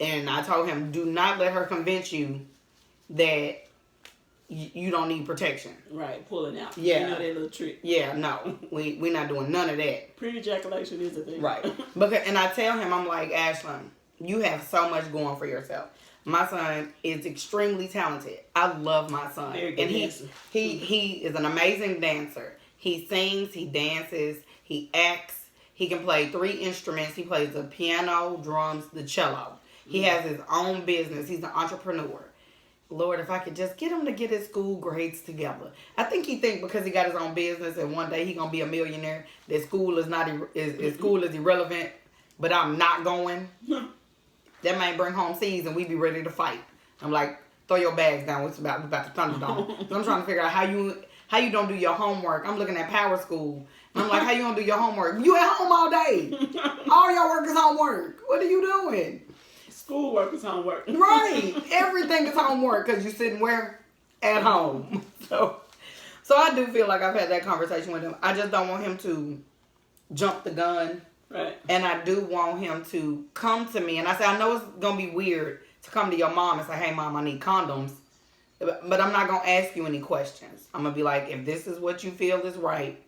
And I told him, do not let her convince you that you don't need protection. Right, pulling out. Yeah. You know that little trick. Yeah, no. We're not doing none of that. Pre-ejaculation is a thing. Right. And I tell him, I'm like, Ashlyn, you have so much going for yourself. My son is extremely talented. I love my son. Very good dancer. He is an amazing dancer. He sings, he dances, he acts. He can play 3 instruments. He plays the piano, drums, the cello. He has his own business. He's an entrepreneur. Lord, if I could just get him to get his school grades together. I think he think because he got his own business and one day he gonna be a millionaire that school is not school is irrelevant. But I'm not going. That might bring home C's and we be ready to fight. I'm like, throw your bags down. We about to Thunderdome. So I'm trying to figure out how you don't do your homework. I'm looking at Power School. And I'm like, how you gonna do your homework? You at home all day. All your work is homework. What are you doing? Schoolwork is homework. Right. Everything is homework because you sitting where? At home. So I do feel like I've had that conversation with him. I just don't want him to jump the gun. Right. And I do want him to come to me. And I say, I know it's going to be weird to come to your mom and say, hey, Mom, I need condoms. But I'm not going to ask you any questions. I'm going to be like, if this is what you feel is right,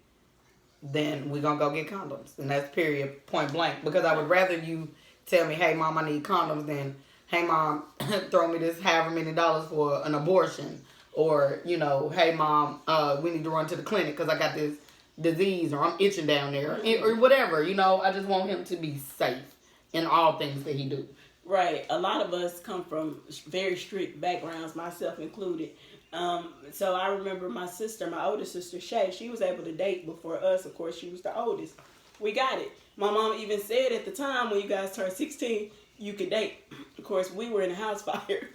then we're going to go get condoms. And that's period, point blank. Because I would rather you tell me, hey, Mom, I need condoms than, hey, Mom, throw me this however many dollars for an abortion. Or, hey, Mom, we need to run to the clinic because I got this disease or I'm itching down there or whatever. I just want him to be safe in all things that he do. Right. A lot of us come from very strict backgrounds, myself included. So I remember my older sister, Shay, she was able to date before us. Of course, she was the oldest. We got it. My mom even said at the time when you guys turned 16, you could date. Of course, we were in a house fire.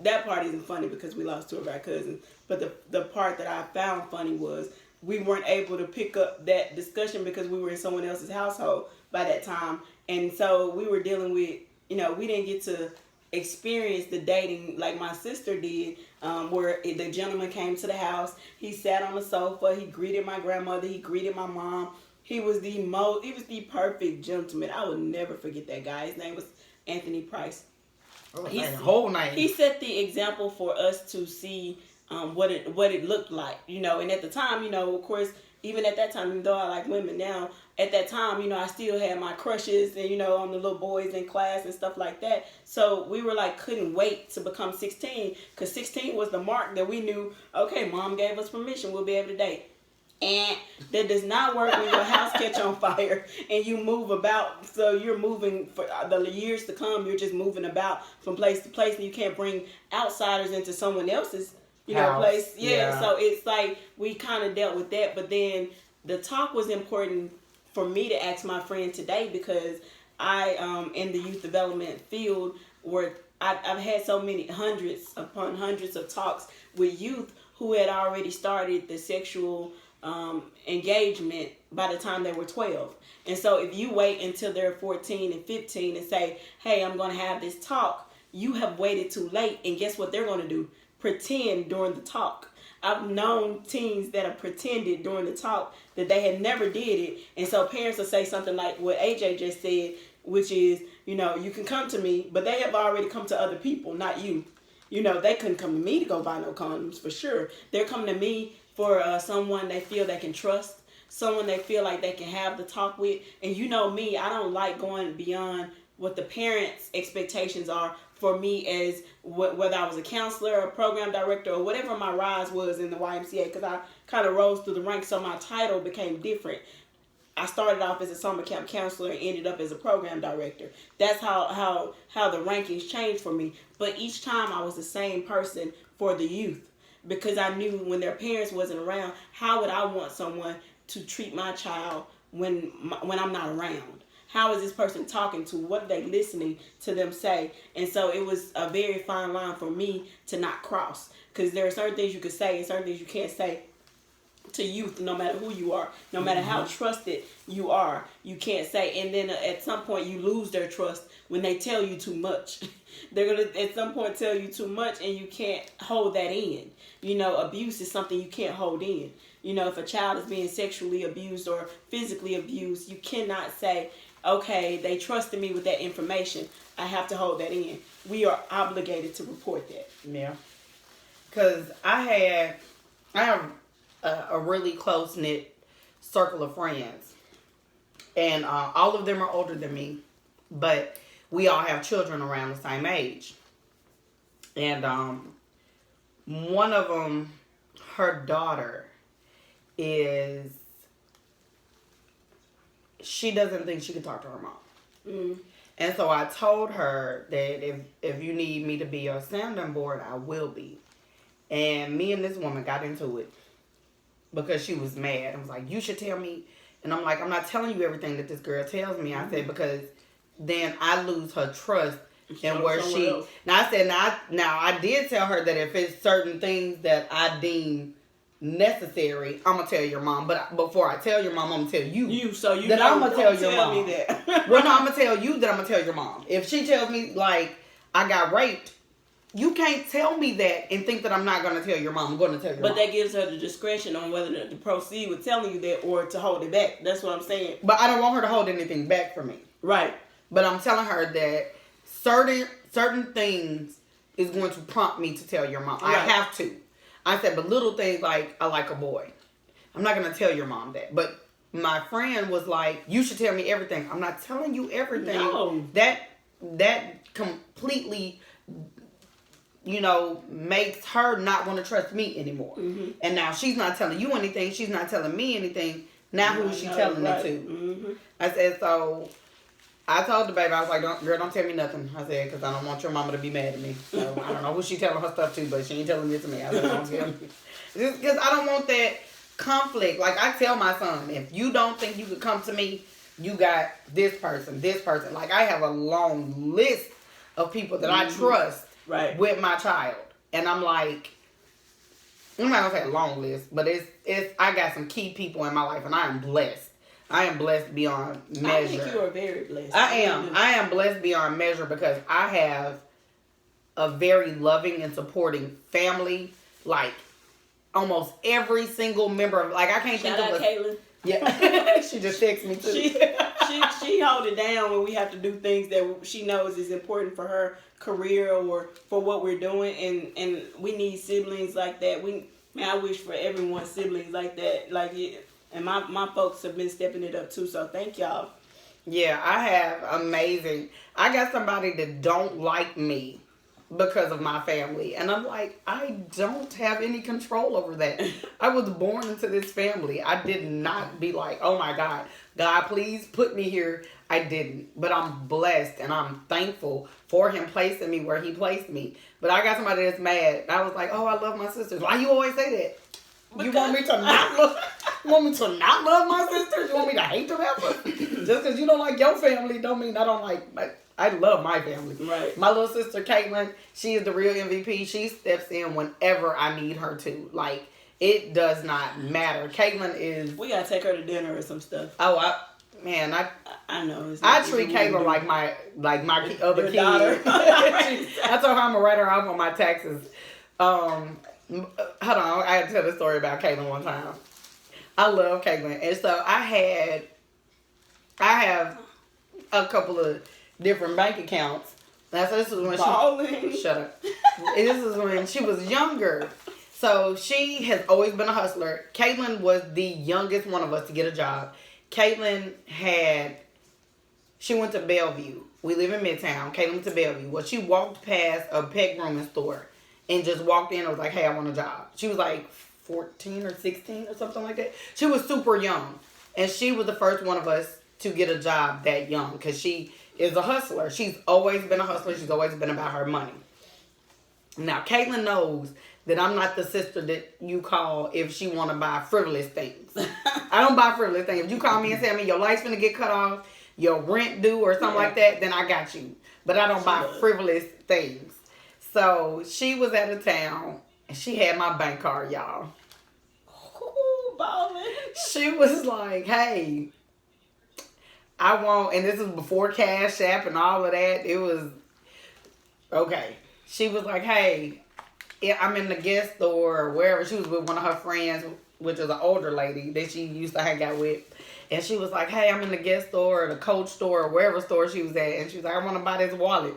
That part isn't funny because we lost 2 of our cousins. But the part that I found funny was we weren't able to pick up that discussion because we were in someone else's household by that time. And so we were dealing with, we didn't get to experience the dating like my sister did, where the gentleman came to the house. He sat on the sofa. He greeted my grandmother. He greeted my mom. He was the perfect gentleman. I will never forget that guy. His name was Anthony Price. Whole night. He set the example for us to see what it looked like, and at the time, of course, even at that time, even though I like women now, at that time, I still had my crushes and, on the little boys in class and stuff like that. So we were like, couldn't wait to become 16 because 16 was the mark that we knew, okay, Mom gave us permission, we'll be able to date. And that does not work when your house catch on fire and you move about. So you're moving for the years to come. You're just moving about from place to place, and you can't bring outsiders into someone else's, place. Yeah. So it's like we kind of dealt with that. But then the talk was important for me to ask my friend today because I, in the youth development field, where I've had so many hundreds upon hundreds of talks with youth who had already started the sexual engagement by the time they were 12. And so if you wait until they're 14 and 15 and say, hey, I'm going to have this talk, you have waited too late. And guess what they're going to do? Pretend during the talk. I've known teens that have pretended during the talk that they had never did it. And so parents will say something like what AJ just said, which is, you can come to me, but they have already come to other people, not you. They couldn't come to me to go buy no condoms for sure. They're coming to me for someone they feel they can trust, someone they feel like they can have the talk with. And me, I don't like going beyond what the parents' expectations are for me as whether I was a counselor, a program director, or whatever my rise was in the YMCA, because I kind of rose through the ranks, so my title became different. I started off as a summer camp counselor and ended up as a program director. That's how the rankings changed for me. But each time I was the same person for the youth. Because I knew when their parents wasn't around, how would I want someone to treat my child when I'm not around? How is this person talking to? What are they listening to them say? And so it was a very fine line for me to not cross. Because there are certain things you could say and certain things you can't say to youth, no matter who you are, no matter how trusted you are, you can't say. And then at some point you lose their trust when they tell you too much. They're going to at some point tell you too much and you can't hold that in. Abuse is something you can't hold in. If a child is being sexually abused or physically abused, you cannot say, okay, they trusted me with that information. I have to hold that in. We are obligated to report that. Yeah. Because I have a really close knit circle of friends, and all of them are older than me, but we all have children around the same age. And one of them, her daughter, she doesn't think she can talk to her mom. Mm. And so I told her that if you need me to be your sounding board, I will be. And me and this woman got into it because she was mad. I was like, you should tell me. And I'm like, I'm not telling you everything that this girl tells me. I said, because then I lose her trust. And where she else. Now I said now I did tell her that if it's certain things that I deem necessary, I'm gonna tell your mom. But before I tell your mom, I'm gonna tell you. So you that know, I'm gonna tell your tell mom. Me that. Well, no, I'm gonna tell you that I'm gonna tell your mom. If she tells me like I got raped, you can't tell me that and think that I'm not gonna tell your mom. I'm gonna tell your mom. But that gives her the discretion on whether to proceed with telling you that or to hold it back. That's what I'm saying. But I don't want her to hold anything back from me. Right. But I'm telling her that certain things is going to prompt me to tell your mom. Right. I have to. I said, but little things like I like a boy. I'm not going to tell your mom that. But my friend was like, you should tell me everything. I'm not telling you everything. No. That completely, makes her not want to trust me anymore. Mm-hmm. And now she's not telling you anything. She's not telling me anything. Now who is she telling it to? Mm-hmm. I said, so I told the baby, I was like, girl, don't tell me nothing. I said, because I don't want your mama to be mad at me. So I don't know who she telling her stuff to, but she ain't telling it to me. I said, don't tell me. Just because I don't want that conflict. Like I tell my son, if you don't think you could come to me, you got this person. Like I have a long list of people that I trust with my child. And I'm like, I'm not going to say a long list, but it's I got some key people in my life, and I am blessed. I am blessed beyond measure. I think you are very blessed. I am blessed beyond measure because I have a very loving and supporting family. Like almost every single member of, like I can't think of Caitlin. Yeah, she just texts me too. She hold it down when we have to do things that she knows is important for her career or for what we're doing, and we need siblings like that. I wish for everyone siblings like that. Like it. And my folks have been stepping it up too, so thank y'all. Yeah, I have amazing. I got somebody that don't like me because of my family. And I'm like, I don't have any control over that. I was born into this family. I did not be like, oh my God, please put me here. I didn't. But I'm blessed and I'm thankful for him placing me where he placed me. But I got somebody that's mad. I was like, oh, I love my sisters. Why you always say that? Because you want me to not love my sisters? You want me to hate them ever? Just because you don't like your family don't mean I don't like. I love my family. Right. My little sister Caitlin, she is the real MVP. She steps in whenever I need her to. Like it does not matter. Caitlin is. We gotta take her to dinner or some stuff. Oh, I know. I treat Caitlin like my other kid. I told her I'm gonna write her off on my taxes. Hold on, I had to tell the story about Caitlin one time. I love Caitlin, and so I have a couple of different bank accounts. This is when shut up. This is when she was younger, so she has always been a hustler. Caitlin was the youngest one of us to get a job. Caitlin she went to Bellevue. We live in Midtown. Caitlin went to Bellevue. Well, she walked past a pet grooming store. And just walked in and was like, hey, I want a job. She was like 14 or 16 or something like that. She was super young. And she was the first one of us to get a job that young. Because she is a hustler. She's always been a hustler. She's always been about her money. Now, Caitlin knows that I'm not the sister that you call if she want to buy frivolous things. I don't buy frivolous things. If you call me and say, your light's going to get cut off, your rent due or something like that, then I got you. But I don't buy frivolous things. So she was out of town and she had my bank card, y'all. Ooh, ballin'. She was like, hey, I want, and this was before Cash App and all of that. It was, okay. She was like, hey, I'm in the guest store or wherever. She was with one of her friends, which was an older lady that she used to hang out with. And she was like, hey, I'm in the Guess store or the Coach store or wherever store she was at. And she was like, I want to buy this wallet.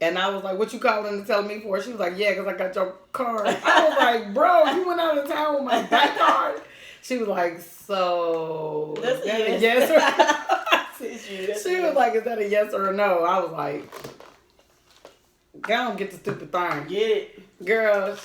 And I was like, what you calling to tell me for? She was like, yeah, because I got your card. I was like, bro, you went out of town with my bank card? She was like, so that's is that a yes or She was like, is that a yes or a no? I was like, go on, get the stupid thing. Get it. Girl,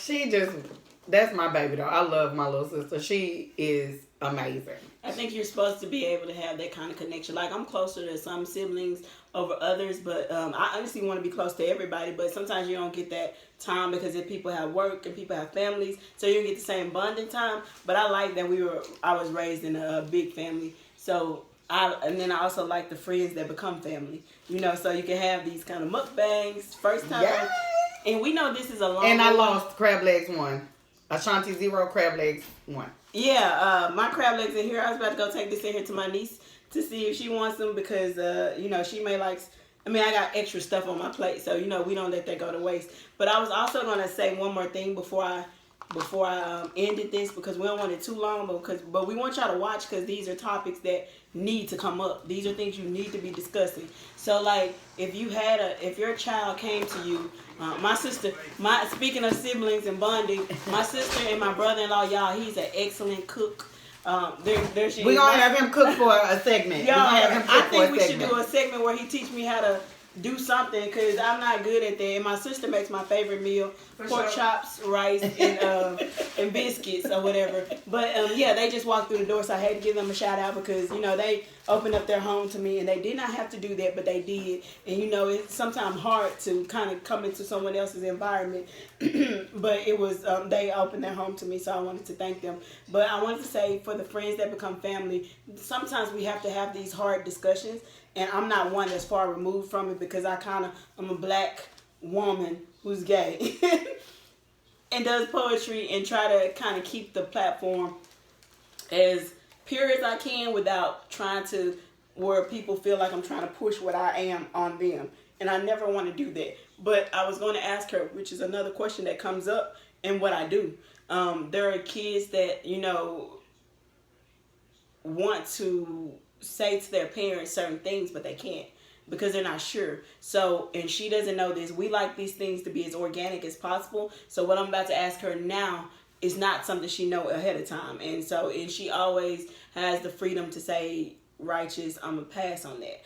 that's my baby though. I love my little sister. She is amazing. I think you're supposed to be able to have that kind of connection. Like, I'm closer to some siblings over others, but I honestly want to be close to everybody, but sometimes you don't get that time because if people have work and people have families, so you don't get the same bonding time. But I like that I was raised in a big family, so and then I also like the friends that become family, so you can have these kind of mukbangs first time. Yay! And we know this is a long And I lost crab legs 1. Ashanti 0, crab legs 1. Yeah, my crab legs in here. I was about to go take this in here to my niece to see if she wants them because, she may like. I got extra stuff on my plate, so we don't let that go to waste. But I was also gonna say one more thing before I ended this because we don't want it too long, but we want y'all to watch because these are topics that need to come up. These are things you need to be discussing. So like if your child came to you, speaking of siblings and bonding, my sister and my brother-in-law, y'all, he's an excellent cook. There she We're is. gonna have him cook for a segment. Y'all, I think we should do a segment where he teach me how to do something because I'm not good at that. And my sister makes my favorite meal: pork chops, rice, and biscuits or whatever. But they just walked through the door, so I had to give them a shout out because they opened up their home to me, and they did not have to do that, but they did. And it's sometimes hard to kind of come into someone else's environment, but it was they opened their home to me, so I wanted to thank them. But I wanted to say for the friends that become family, sometimes we have to have these hard discussions. And I'm not one that's far removed from it because I'm a black woman who's gay and does poetry and try to kind of keep the platform as pure as I can without trying to where people feel like I'm trying to push what I am on them. And I never want to do that. But I was going to ask her, which is another question that comes up in what I do. There are kids that, want to say to their parents certain things, but they can't because they're not sure. So, and she doesn't know this. We like these things to be as organic as possible. So what I'm about to ask her now is not something she know ahead of time. And she always has the freedom to say, Writeous, I'm gonna pass on that,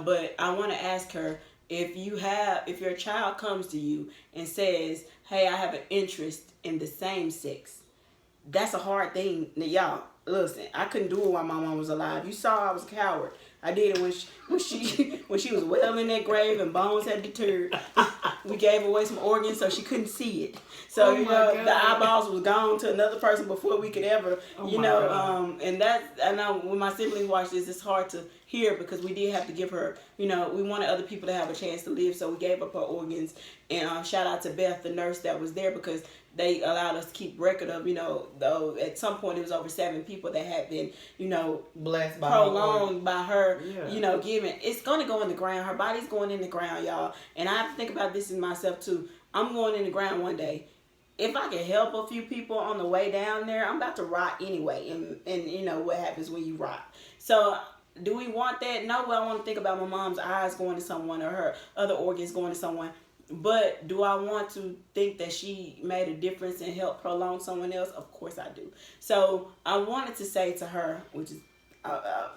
but I want to ask her if your child comes to you and says, hey, I have an interest in the same sex. That's a hard thing, y'all. Listen, I couldn't do it while my mom was alive. You saw I was a coward. I did it when she was well in that grave and bones had deterred. We gave away some organs so she couldn't see it. So the eyeballs was gone to another person before we could ever, and that I know when my siblings watch this, it's hard to hear because we did have to give her, we wanted other people to have a chance to live, so we gave up her organs. And shout out to Beth, the nurse that was there, because they allowed us to keep record of, though at some point it was over 7 people that had been, blessed by prolonged by her, giving. It's going to go in the ground. Her body's going in the ground, y'all. And I have to think about this in myself too. I'm going in the ground one day. If I can help a few people on the way down there, I'm about to rot anyway. And what happens when you rot. So do we want that? No, but I want to think about my mom's eyes going to someone or her other organs going to someone. But do I want to think that she made a difference and helped prolong someone else? Of course I do. So I wanted to say to her, which is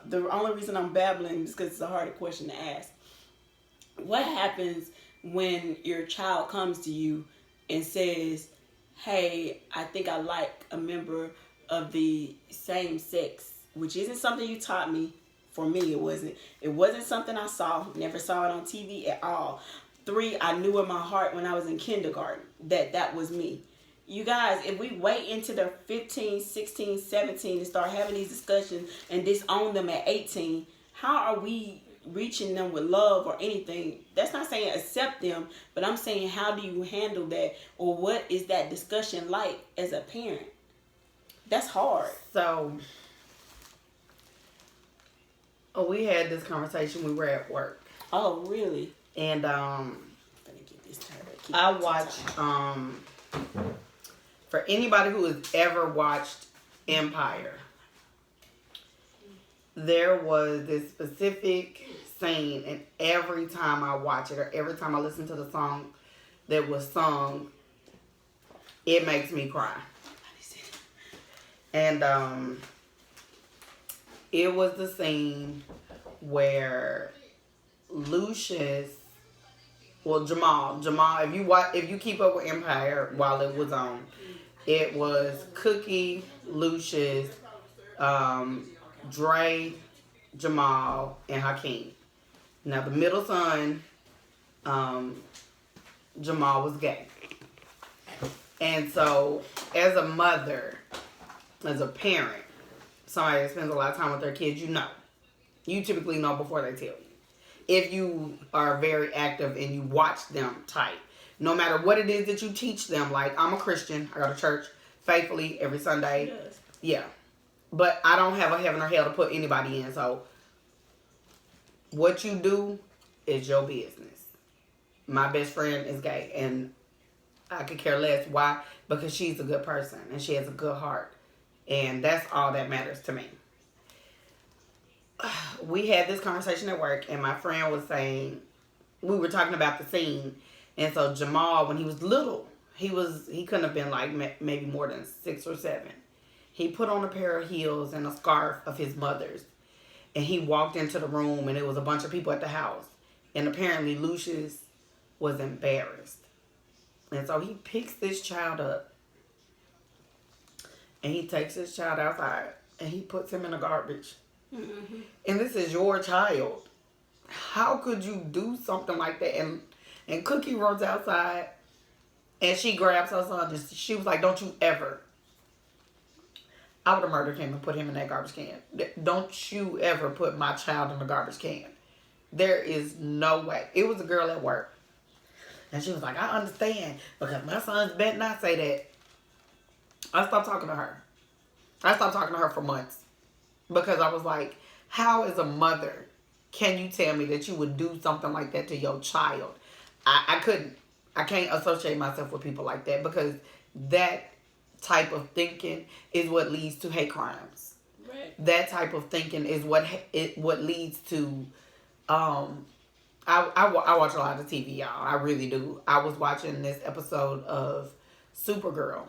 the only reason I'm babbling is because it's a harder question to ask. What happens when your child comes to you and says, hey, I think I like a member of the same sex, which isn't something you taught me. For me, it wasn't something I saw. Never saw it on TV at all. 3, I knew in my heart when I was in kindergarten that was me. You guys, if we wait until they're 15, 16, 17 to start having these discussions and disown them at 18, how are we reaching them with love or anything? That's not saying accept them, but I'm saying how do you handle that, or what is that discussion like as a parent? That's hard. So, we had this conversation. We were at work. Oh, really? And I watch for anybody who has ever watched Empire, there was this specific scene, and every time I watch it or every time I listen to the song that was sung, it makes me cry. And it was the scene where Lucius, well, Jamal, if you keep up with Empire while it was on, it was Cookie, Lucius, Dre, Jamal, and Hakeem. Now the middle son, Jamal, was gay. And so, as a mother, as a parent, somebody that spends a lot of time with their kids, you know. You typically know before they tell you. If you are very active and you watch them tight. No matter what it is that you teach them, like, I'm a Christian, I go to church faithfully every Sunday. Yes. Yeah. But I don't have a heaven or hell to put anybody in, so what you do is your business. My best friend is gay, and I could care less. Why? Because she's a good person, and she has a good heart. And that's all that matters to me. We had this conversation at work, and my friend was saying, we were talking about the scene, and so Jamal, when he was little, he couldn't have been like maybe more than 6 or 7. He put on a pair of heels and a scarf of his mother's, and he walked into the room, and it was a bunch of people at the house, and apparently Lucius was embarrassed, and so he picks this child up, and he takes this child outside, and he puts him in the garbage. Mm-hmm. And this is your child. How could you do something like that? And Cookie runs outside, and she grabs her son. And she was like, "Don't you ever." I would have murdered him and put him in that garbage can. Don't you ever put my child in the garbage can. There is no way. It was a girl at work, and she was like, "I understand because my son's better not say that." I stopped talking to her. I stopped talking to her for months. Because I was like, how as a mother can you tell me that you would do something like that to your child? I couldn't. I can't associate myself with people like that because that type of thinking is what leads to hate crimes. Right. That type of thinking is what leads to I watch a lot of TV, y'all. I really do. I was watching this episode of Supergirl.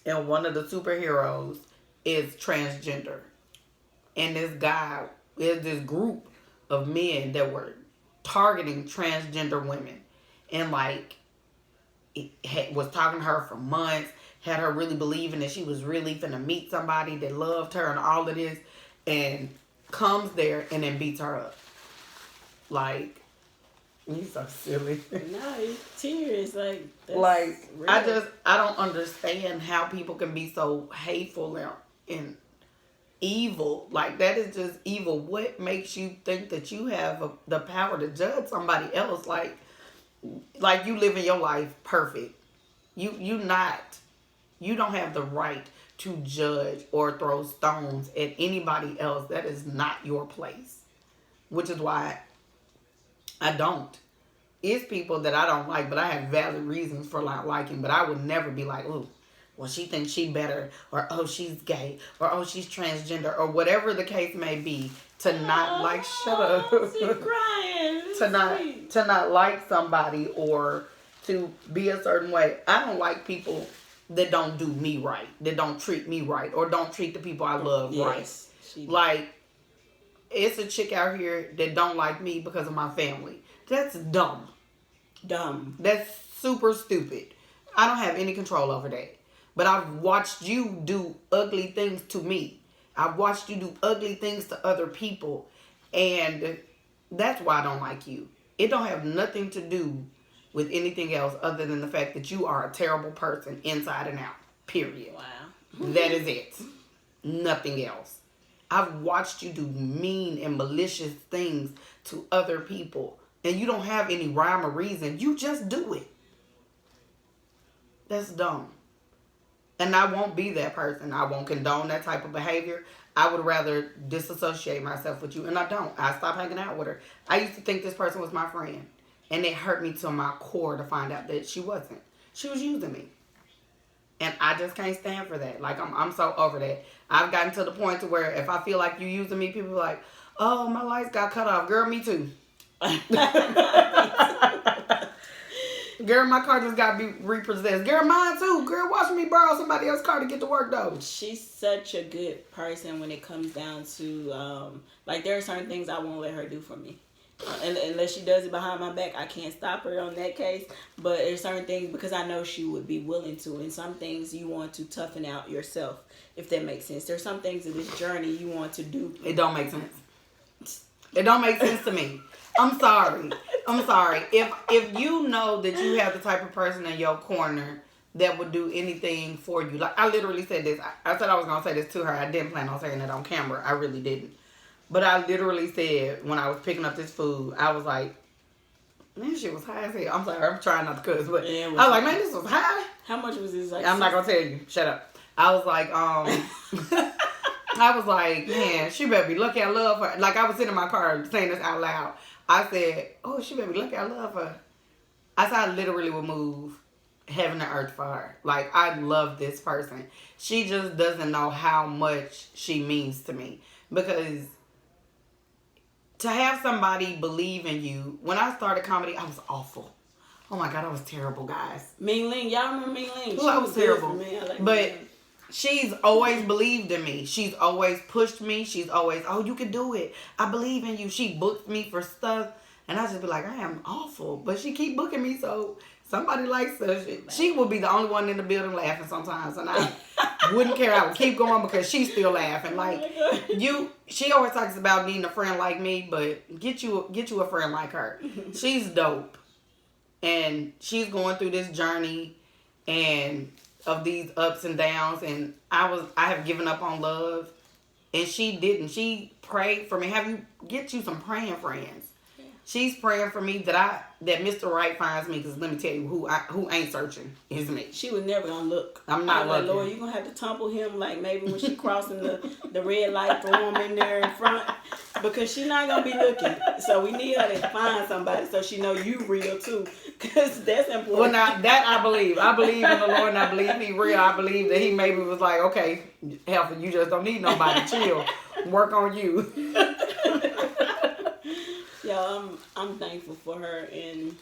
And one of the superheroes is transgender. And this guy, there's this group of men that were targeting transgender women. And like, was talking to her for months, had her really believing that she was really finna meet somebody that loved her and all of this. And comes there and then beats her up. Like, you so silly. No, tears like real. I don't understand how people can be so hateful and evil. Like, that is just evil. What makes you think that you have the power to judge somebody else? Like you living your life perfect. You don't have the right to judge or throw stones at anybody else. That is not your place. Which is why I don't. It's people that I don't like, but I have valid reasons for not liking. But I would never be like, ooh, well, she thinks she better, or oh, she's gay, or oh, she's transgender, or whatever the case may be. To not like, shut up. She's crying. to not like somebody or to be a certain way. I don't like people that don't do me right, that don't treat me right, or don't treat the people I love right. Like, it's a chick out here that don't like me because of my family. That's dumb. That's super stupid. I don't have any control over that. But I've watched you do ugly things to me. I've watched you do ugly things to other people. And that's why I don't like you. It don't have nothing to do with anything else other than the fact that you are a terrible person inside and out. Period. Wow. That is it. Nothing else. I've watched you do mean and malicious things to other people. And you don't have any rhyme or reason. You just do it. That's dumb. And I won't be that person. I won't condone that type of behavior. I would rather disassociate myself with you. And I don't. I stopped hanging out with her. I used to think this person was my friend. And it hurt me to my core to find out that she wasn't. She was using me. And I just can't stand for that. Like, I'm so over that. I've gotten to the point to where if I feel like you using me, people are like, oh, my lights got cut off. Girl, me too. Girl, my car just got to be repossessed. Girl, mine too. Girl, watch me borrow somebody else's car to get to work, though. She's such a good person when it comes down to, like, there are certain things I won't let her do for me. Unless she does it behind my back, I can't stop her on that case. But there's certain things because I know she would be willing to. And some things you want to toughen out yourself, if that makes sense. There's some things in this journey you want to do. It don't make sense. It don't make sense to me. I'm sorry. If you know that you have the type of person in your corner that would do anything for you. Like, I literally said this. I said I was going to say this to her. I didn't plan on saying it on camera. I really didn't. But I literally said, when I was picking up this food, I was like, man, shit was high as hell. I'm sorry, I'm trying not to cuss, but I was like, man, this was high. How much was this? Like, I'm not going to tell you. Shut up. I was like, I was like, man, she better be lucky I love her. Like, I was sitting in my car saying this out loud. I said, oh, she better be lucky I love her. I said I literally would move heaven and earth for her. Like, I love this person. She just doesn't know how much she means to me. Because to have somebody believe in you, when I started comedy, I was awful. Oh my God, I was terrible, guys. Ming Ling, y'all remember Ming Ling? Well, I was terrible. Like but she's always believed in me. She's always pushed me. She's always, oh, you can do it. I believe in you. She booked me for stuff. And I just be like, I am awful. But she keep booking me, so somebody likes her. She would be the only one in the building laughing sometimes. And I wouldn't care. I would keep going because she's still laughing. Like, she always talks about needing a friend like me, but get you a friend like her. She's dope. And she's going through this journey and of these ups and downs, and I have given up on love, and she didn't. She prayed for me. Get you some praying friends. Yeah. She's praying for me that Mr. Right finds me, because let me tell you, who ain't searching is me. She was never gonna look. I'm not looking. Like, Lord, you're gonna have to tumble him, like maybe when she crossing the red light, throw him in there in front, because she's not gonna be looking. So we need her to find somebody so she know you real too, because that's important. Well, now that I believe in the Lord, and I believe He real. I believe that He maybe was like, okay, Helfer, you just don't need nobody. Chill, work on you. Yeah, I'm thankful for her and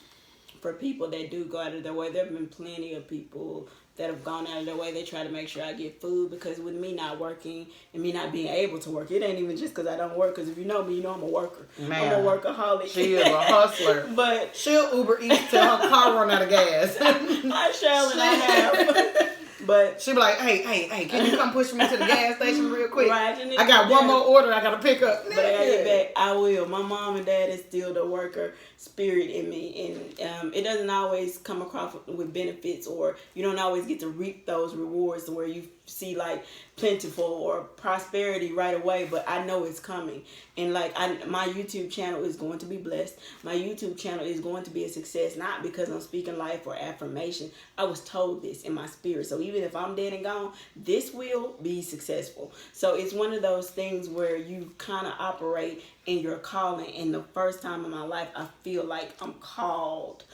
for people that do go out of their way. There have been plenty of people that have gone out of their way. They try to make sure I get food, because with me not working and me not being able to work, it ain't even just because I don't work. Because if you know me, you know I'm a worker. Man, I'm a workaholic. She is a hustler. But she'll Uber Eats till her car run out of gas. I shall and I have. But she be like, hey, can you come push me to the gas station real quick? Right, I got one more order I gotta pick up. But I gotta get back. I will. My mom and dad is still the worker spirit in me, and it doesn't always come across with benefits, or you don't always get to reap those rewards where you see like plentiful or prosperity right away, but I know it's coming. And like my YouTube channel is going to be blessed. My YouTube channel is going to be a success, not because I'm speaking life or affirmation. I was told this in my spirit. So even if I'm dead and gone, this will be successful. So it's one of those things where you kind of operate in your calling. And the first time in my life, I feel like I'm called.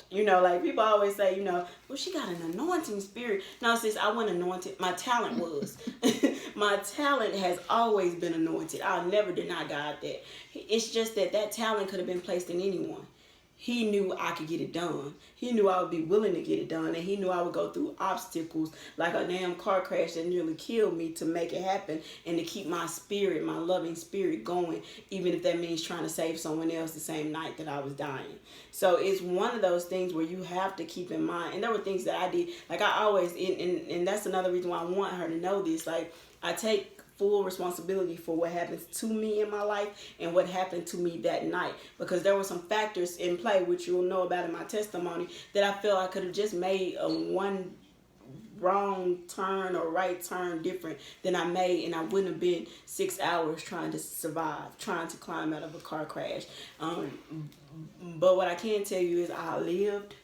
You know, like people always say, you know, well, she got an anointing spirit. No, sis, I wasn't anointed. My talent was. My talent has always been anointed. I'll never deny God that. It's just that talent could have been placed in anyone. He knew I could get it done. He knew I would be willing to get it done. And he knew I would go through obstacles like a damn car crash that nearly killed me to make it happen, and to keep my spirit, my loving spirit going, even if that means trying to save someone else the same night that I was dying. So it's one of those things where you have to keep in mind. And there were things that I did. Like I always, and that's another reason why I want her to know this. Like I take full responsibility for what happens to me in my life and what happened to me that night, because there were some factors in play, which you'll know about in my testimony, that I feel I could have just made a one wrong turn or right turn different than I made, and I wouldn't have been 6 hours trying to survive, trying to climb out of a car crash. But what I can tell you is I lived,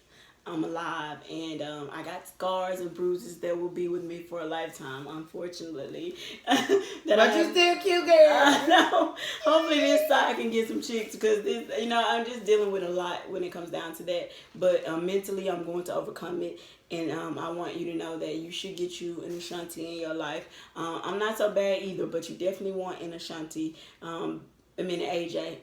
I'm alive, and I got scars and bruises that will be with me for a lifetime, unfortunately. But you still cute, girl. No, hopefully this side I can get some chicks, because I'm just dealing with a lot when it comes down to that. But mentally, I'm going to overcome it, and I want you to know that you should get you an Ashanti in your life. I'm not so bad either, but you definitely want an Ashanti. An AJ.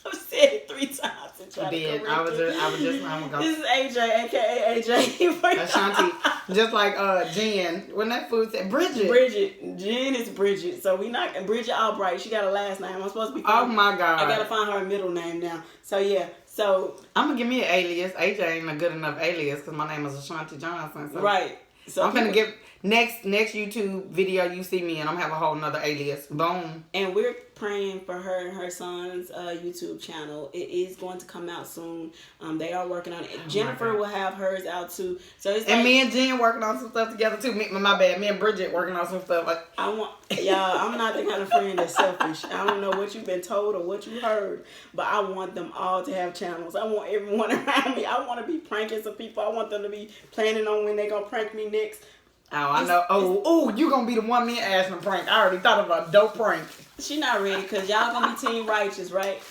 I've said it 3 times and tried to correct I was just go. This is AJ, aka AJ. Ashanti, just like Jen. When that food said Bridget. Jen is Bridget. So we not Bridget Albright. She got a last name. I'm supposed to be. Oh my God. I gotta find her middle name now. So yeah. So I'm gonna give me an alias. AJ ain't a good enough alias because my name is Ashanti Johnson. So right. So I'm gonna give next YouTube video you see me and I'm gonna have a whole nother alias. Boom. And we're praying for her and her son's YouTube channel. It is going to come out soon. They are working on it. Jennifer will have hers out too. So it's and me and Jen working on some stuff together too. Me and Bridget working on some stuff. I'm not the kind of friend that's selfish. I don't know what you've been told or what you heard, but I want them all to have channels. I want everyone around me. I want to be pranking some people. I want them to be planning on when they're gonna prank me next. Oh, I know. Oh, you gonna be the one me and Ashton prank. I already thought of a dope prank. She not ready because y'all gonna be Team Righteous, right?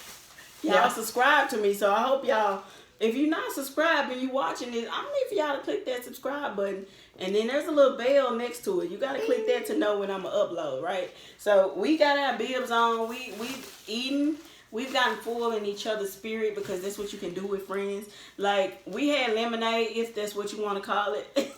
Y'all subscribe to me, so I hope y'all, if you're not subscribed and you watching this, I'm need for y'all to click that subscribe button. And then there's a little bell next to it. You gotta click that to know when I'm gonna upload, right? So we got our bibs on. We've eaten. We've gotten full in each other's spirit because that's what you can do with friends. Like, we had lemonade, if that's what you want to call it.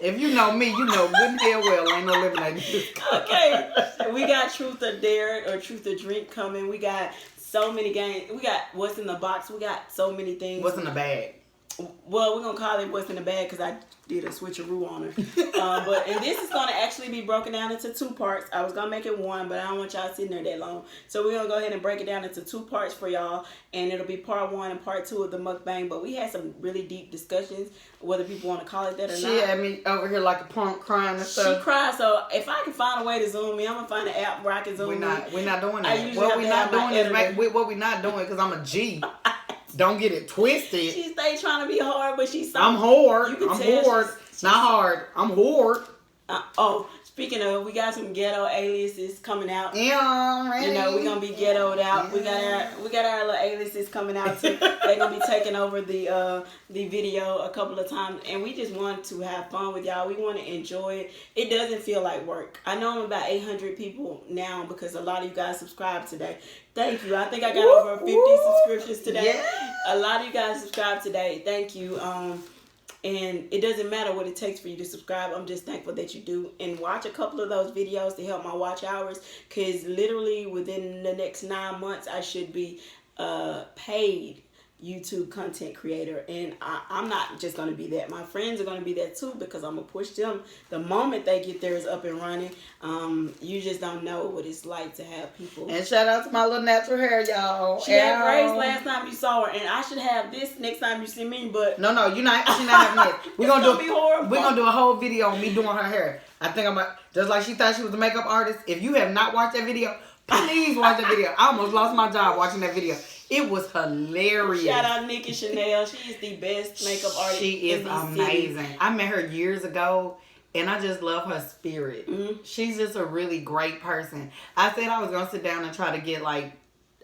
If you know me, you know good and hell well ain't no lemonade. Okay. We got Truth or Dare or Truth or Drink coming. We got so many games. We got What's in the Box. We got so many things. What's in the bag? Well, we're going to call it What's in the Bag because I did a switcheroo on her. And this is going to actually be broken down into 2 parts. I was going to make it 1, but I don't want y'all sitting there that long. So we're going to go ahead and break it down into 2 parts for y'all. And it'll be part 1 and part 2 of the mukbang. But we had some really deep discussions, whether people want to call it that or not. She had me over here like a punk crying and stuff. She cried. So if I can find a way to zoom me, I'm going to find an app where I can zoom me. We're not doing I that. usually What we're not doing because I'm a G. Don't get it twisted. She stay trying to be hard, but she's I'm hard. Not hard. I'm hard. Speaking of, we got some ghetto aliases coming out. Yeah, ready. You know, we're gonna be ghettoed out. Yeah. We got our little aliases coming out too. They're gonna be taking over the video a couple of times, and we just want to have fun with y'all. We want to enjoy it. It doesn't feel like work. I know I'm about 800 people now because a lot of you guys subscribed today. Thank you. I think I got over 50 subscriptions today. Yeah. A lot of you guys subscribed today. Thank you. And it doesn't matter what it takes for you to subscribe. I'm just thankful that you do. And watch a couple of those videos to help my watch hours. Because literally within the next 9 months, I should be paid YouTube content creator. And I'm not just going to be that. My friends are going to be that too because I'm going to push them the moment they get theirs up and running. You just don't know what it's like to have people. And shout out to my little natural hair, y'all. She had braids last time you saw her, and I should have this next time you see me. But no, she's not having it. We're gonna be horrible. We're gonna do a whole video on me doing her hair. I think I'm just like she thought she was a makeup artist. If you have not watched that video, please watch that video. I almost lost my job watching that video. It was hilarious. Shout out Nikki Chanel. She is the best makeup artist. She is amazing. Cities. I met her years ago, and I just love her spirit. Mm-hmm. She's just a really great person. I said I was gonna sit down and try to get like,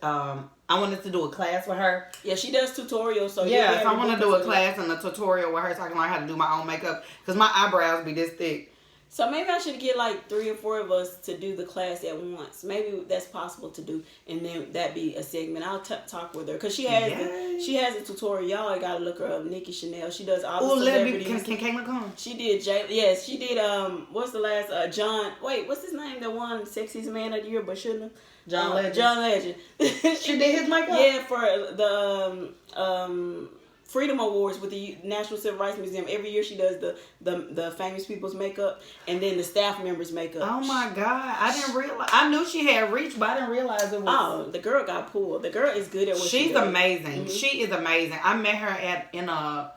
I wanted to do a class with her. Yeah, she does tutorials. So yeah, so I want to do a class and a tutorial with her so I can learn how to do my own makeup because my eyebrows be this thick. So maybe I should get like 3 or 4 of us to do the class at once. Maybe that's possible to do, and then that be a segment. I'll talk with her because she has a tutorial. Y'all gotta look her up, Nikki Chanel. She does all the celebrities. Can Kayla come? She did Yes, she did. What's the last? John. Wait, what's his name? The one sexiest man of the year, but shouldn't have. John Legend. John Legend. She did his makeup. Yeah, for the Freedom Awards with the National Civil Rights Museum. Every year she does the famous people's makeup and then the staff members' makeup. Oh my God. I didn't realize. I knew she had reach, but I didn't realize it was. Oh, the girl got pulled. The girl is good at what she does. She's amazing. Mm-hmm. She is amazing. I met her in a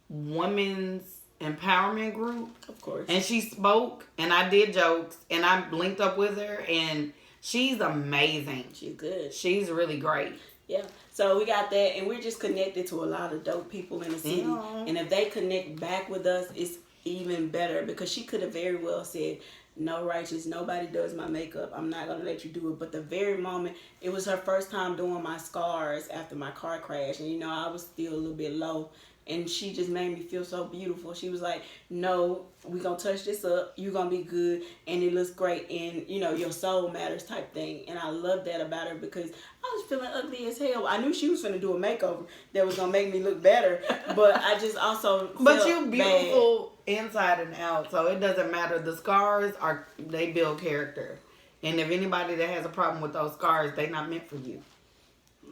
women's empowerment group. Of course. And she spoke and I did jokes and I linked up with her and she's amazing. She's good. She's really great. Yeah. So we got that, and we're just connected to a lot of dope people in the city. Yeah. And if they connect back with us, it's even better, because she could have very well said, no, Righteous, nobody does my makeup, I'm not going to let you do it. But the very moment, it was her first time doing my scars after my car crash, and I was still a little bit low, and she just made me feel so beautiful. She was like, no, we going to touch this up, you going to be good, and it looks great, and your soul matters type thing. And I love that about her, because I was feeling ugly as hell. I knew she was going to do a makeover that was going to make me look better, but I just also But felt you're beautiful inside and out, so it doesn't matter. The scars they build character, and if anybody that has a problem with those scars, they not meant for you.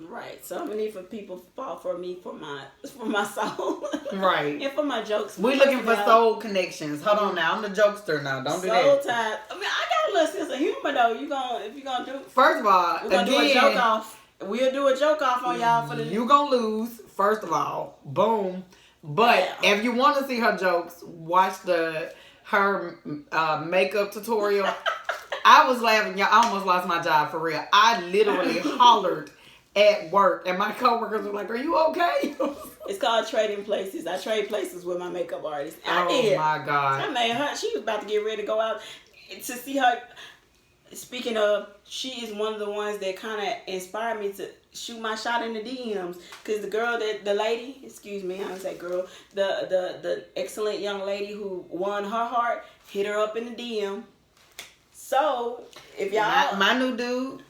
Right. So I'm gonna need for people to fall for me for my soul. Right. And for my jokes. We looking for soul connections. Hold on now, I'm the jokester now. Don't do that. Soul time. I mean, I got a little sense of humor though. If you gonna do. First of all, we're gonna do a joke off. We'll do a joke off on y'all for the. You gonna lose. First of all, boom. But if you want to see her jokes, watch her makeup tutorial. I was laughing. Y'all, I almost lost my job for real. I literally hollered at work, and my coworkers were like, "Are you okay?" It's called trading places. I trade places with my makeup artist. I oh did. My God! I made her. She was about to get ready to go out to see her. Speaking of, she is one of the ones that kind of inspired me to shoot my shot in the DMs. Cause the lady, excuse me, I don't say girl, the excellent young lady who won her heart hit her up in the DM. So if y'all, my new dude.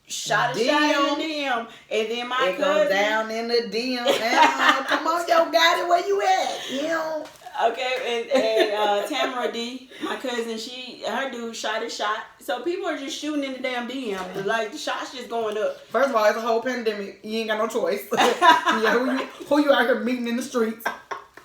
Shot in the DM, and then my cousin goes down in the DM. Come on, yo, got it. Where you at? Okay, and Tamara D, my cousin, her dude shot his shot. So people are just shooting in the damn DM. Like, the shot's just going up. First of all, it's a whole pandemic. You ain't got no choice. Who you out here meeting in the streets?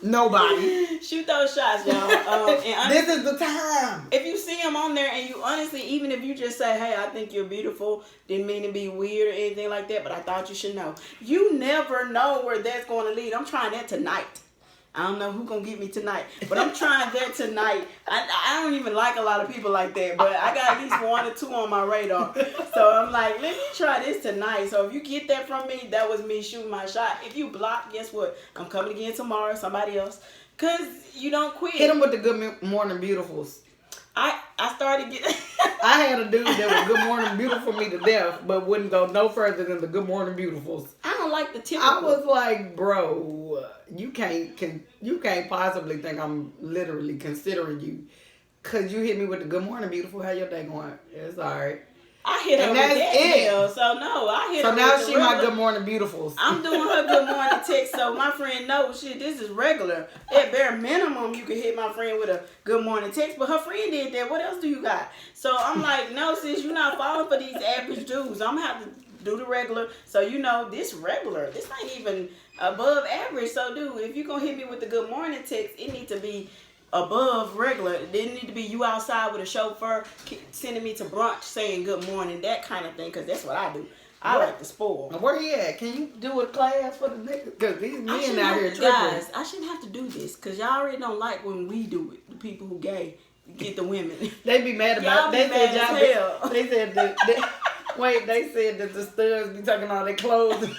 Nobody. Shoot those shots, y'all. And this is the time. If you see them on there, and you honestly, even if you just say, hey, I think you're beautiful, didn't mean to be weird or anything like that, but I thought you should know. You never know where that's going to lead. I'm trying that tonight. I don't know who's going to get me tonight, but I'm trying that tonight. I don't even like a lot of people like that, but I got at least 1 or 2 on my radar. So I'm like, let me try this tonight. So if you get that from me, that was me shooting my shot. If you block, guess what? I'm coming again tomorrow, somebody else. Because you don't quit. Hit them with the Good Morning Beautifuls. I started getting... I had a dude that was Good Morning Beautiful me to death, but wouldn't go no further than the Good Morning Beautifuls. I don't like the typical. I was like, bro, you can't possibly think I'm literally considering you, cause you hit me with the Good Morning Beautiful. How your day going? It's all right. I hit her with that deal, so no, I hit her with the regular. So now she my Good Morning Beautifuls. I'm doing her Good Morning text, so my friend knows, shit, this is regular. At bare minimum, you can hit my friend with a Good Morning text, but her friend did that. What else do you got? So I'm like, no, sis, you're not falling for these average dudes. I'm going to have to do the regular. So this regular, this ain't even above average. So, dude, if you're going to hit me with the Good Morning text, it needs to be above regular. It didn't need to be you outside with a chauffeur sending me to brunch saying good morning, that kind of thing, because that's what I do. I like to spoil. Where he at? Can you do a class for the niggas? Because these men out here tripping. Guys, I shouldn't have to do this, because y'all already don't like when we do it. The people who gay get the women. They be mad about it. They said that the studs be taking all their clothes.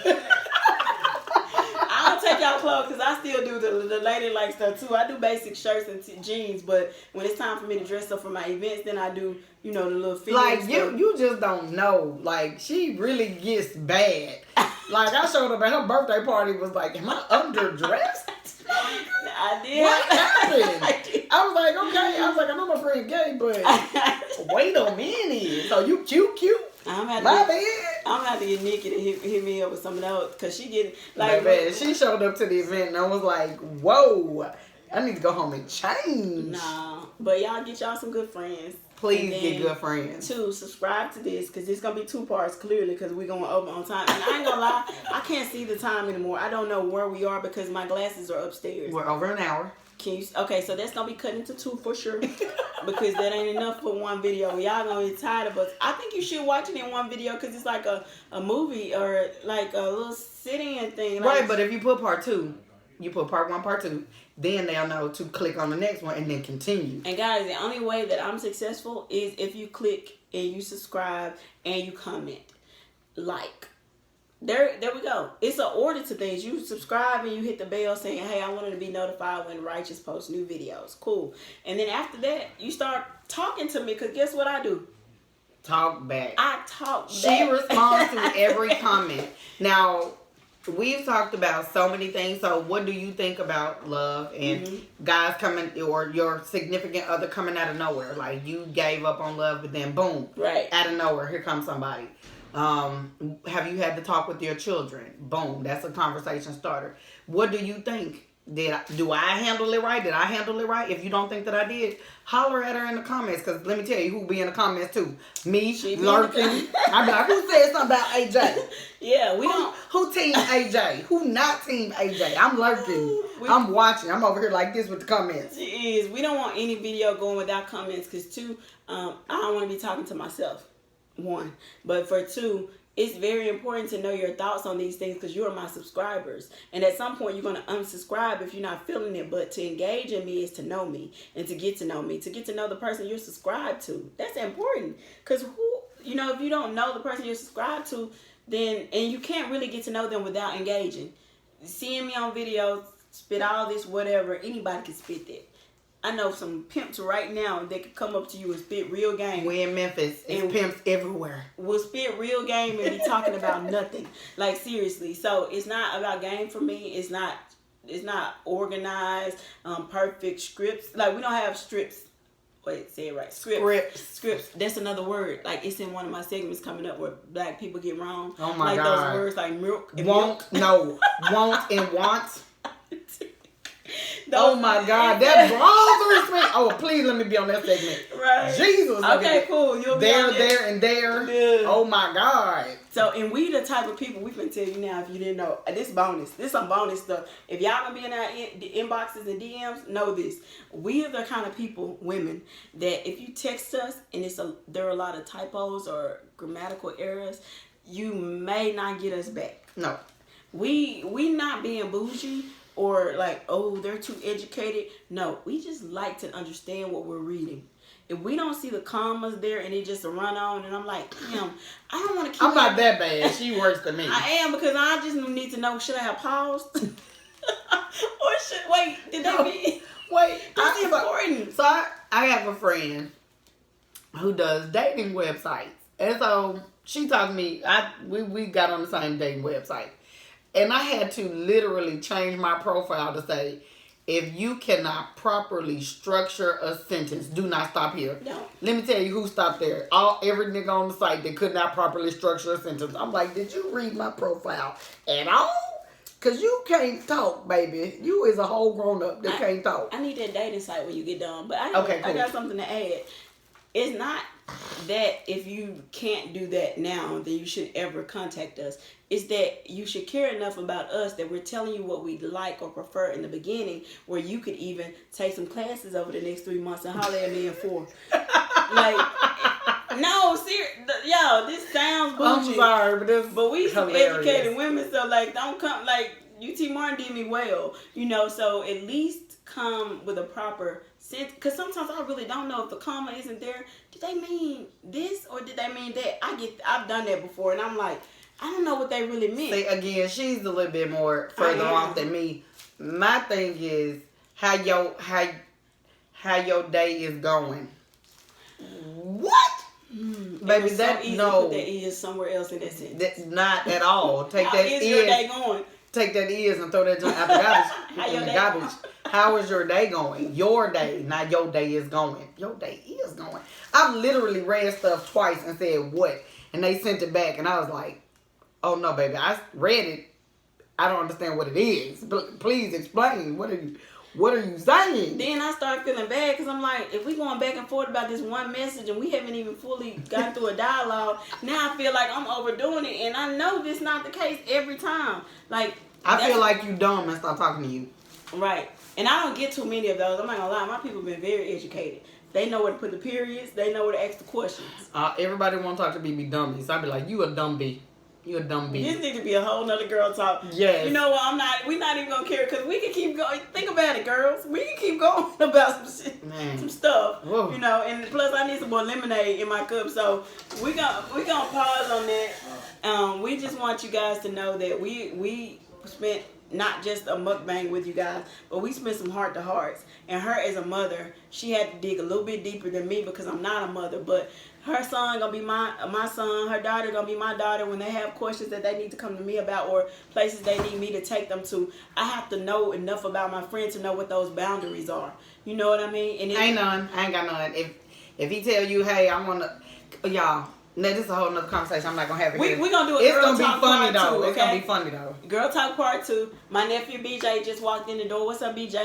I don't take y'all clothes, because I still do the ladylike stuff too. I do basic shirts and jeans, but when it's time for me to dress up for my events, then I do, the little fit. Like, you just don't know. Like, she really gets bad. Like, I showed up at her birthday party, was like, am I underdressed? I did. What happened? I was like, okay. I was like, I know my friend gay, but wait a minute. So you cute? I'm gonna have to get Nikki to hit me up with some of those, because she get like, man, she showed up to the event and I was like, whoa, I need to go home and change. Nah, but y'all get y'all some good friends. Please get good friends. 2, subscribe to this, because it's going to be 2 parts clearly, because we're going to open on time. And I ain't going to lie, I can't see the time anymore. I don't know where we are because my glasses are upstairs. We're over an hour. Okay, so that's going to be cut into 2 for sure, because that ain't enough for one video. Y'all going to get tired of us. I think you should watch it in one video, because it's like a movie or like a little sit-in thing. Like, right, but if you put part 2, you put part 1, part 2, then they'll know to click on the next one and then continue. And guys, the only way that I'm successful is if you click and you subscribe and you comment. Like, There we go. It's an order to things. You subscribe and you hit the bell saying, hey, I wanted to be notified when Writeous posts new videos. Cool. And then after that, you start talking to me, because guess what I do? Talk back. I talk back. She responds to every comment. Now, we've talked about so many things. So what do you think about love and guys coming, or your significant other coming out of nowhere? Like, you gave up on love, but then boom, right, out of nowhere, here comes somebody. Have you had to talk with your children? Boom, that's a conversation starter. What do you think? Do I handle it right? Did I handle it right? If you don't think that I did, holler at her in the comments. Because let me tell you who be in the comments too. Me, lurking. I'm like, who said something about AJ? Yeah, we don't. Who team AJ? Who not team AJ? I'm lurking. I'm watching. I'm over here like this with the comments. It is. We don't want any video going without comments. Because two, I don't want to be talking to myself. One. But for two, it's very important to know your thoughts on these things, because you are my subscribers. And at some point, you're going to unsubscribe if you're not feeling it. But to engage in me is to know me and to get to know me, to get to know the person you're subscribed to. That's important. Because if you don't know the person you're subscribed to, then, and you can't really get to know them without engaging. Seeing me on videos, spit all this, whatever, anybody can spit that. I know some pimps right now that could come up to you and spit real game. We in Memphis. It's pimps everywhere. Will spit real game and be talking about nothing. Like, seriously. So it's not about game for me. It's not organized, perfect scripts. Like, we don't have strips. Wait, say it right. Scripts. That's another word. Like, it's in one of my segments coming up where black people get wrong. Oh my God. God. Like those words like milk and won't. Milk. No. Won't and want. Oh my God, that bothers me. Oh, please let me be on that segment. Right. Jesus. Okay, cool. You'll be on there, and there. Yeah. Oh my God. So, and we the type of people, we can tell you now if you didn't know. This bonus. This some bonus stuff. If y'all gonna be in our inboxes and DMs, know this. We are the kind of people, women, that if you text us and there are a lot of typos or grammatical errors, you may not get us back. No. We not being bougie. Or like, oh, they're too educated. No, we just like to understand what we're reading. If we don't see the commas there and it just a run on, and I'm like, damn, I don't want to keep. I'm not that bad. She worse than me. I am, because I just need to know, should I have paused? Did they mean? Wait, that's important. So I have a friend who does dating websites. And so she talked to me, we got on the same dating website. And I had to literally change my profile to say, if you cannot properly structure a sentence, do not stop here. No. Let me tell you who stopped there. Every nigga on the site that could not properly structure a sentence. I'm like, did you read my profile at all? Because you can't talk, baby. You is a whole grown-up that can't talk. I need that dating site when you get done. But I got something to add. It's not that if you can't do that now, then you should ever contact us. It's that you should care enough about us that we're telling you what we like or prefer in the beginning, where you could even take some classes over the next 3 months and holler at me in 4. Like, no, seriously, y'all, this sounds bougie. I'm sorry, but we some hilarious. Educated women, so like, don't come, like, UT Martin did me well, so at least come with a proper sense, because sometimes I really don't know if the comma isn't there. Did they mean this or did they mean that? I've done that before, and I'm like, I don't know what they really meant. See, again, she's a little bit more further off than me. My thing is how your day is going. What? Baby, that easy to put that is somewhere else in that sentence. That's not at all. Take how that is your day going? Take that is and throw that out the garbage. How is your day going? Your day, not your day is going. Your day is going. I've literally read stuff twice and said what, and they sent it back, and I was like, oh no, baby, I read it. I don't understand what it is. But please explain. What are you saying? Then I start feeling bad because I'm like, if we going back and forth about this one message and we haven't even fully gotten through a dialogue, now I feel like I'm overdoing it, and I know this not the case every time. Like, I feel like you dumb and stop talking to you. Right. And I don't get too many of those. I'm not gonna lie, my people have been very educated. They know where to put the periods. They know where to ask the questions. Everybody want to talk to me be dumb. So I be like, you a dumb bee. You a dumb bee. This need to be a whole nother girl talk. Yes. You know what? We're not even gonna care, because we can keep going. Think about it, girls. We can keep going about some shit, some stuff. Whoa. And plus I need some more lemonade in my cup, so we gonna pause on that. We just want you guys to know that we spent not just a mukbang with you guys, but we spent some heart to hearts. And her as a mother, she had to dig a little bit deeper than me because I'm not a mother, but her son gonna be my son, her daughter gonna be my daughter. When they have questions that they need to come to me about or places they need me to take them to, I have to know enough about my friend to know what those boundaries are. You know what I mean? And ain't none. I ain't got none. If he tell you, hey, I wanna, y'all. No, this is a whole nother conversation. I'm not gonna have it. We're gonna do a It's girl gonna be talk funny part though. two, It's gonna okay? be funny though. Girl talk part 2. My nephew BJ just walked in the door. What's up, BJ?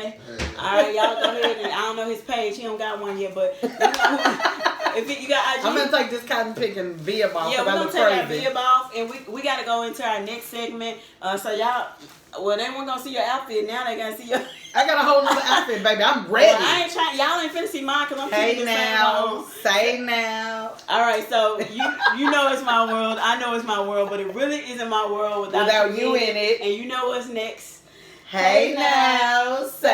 All right, y'all go ahead. And I don't know his page. He don't got one yet, but if you got IG, I'm gonna take this cotton picking bib off. yeah, we're I gonna look take our crazy. bib off, and we gotta go into our next segment. So y'all, well, they weren't gonna see your outfit. Now they gonna see your. I got a whole nother outfit, baby. I'm ready. Well, I ain't trying. Y'all ain't finna see mine because I'm Hey keeping the same now, on. say now. All right, so you know it's my world. I know it's my world, but it really isn't my world without Without you in it. And you know what's next? Hey now, say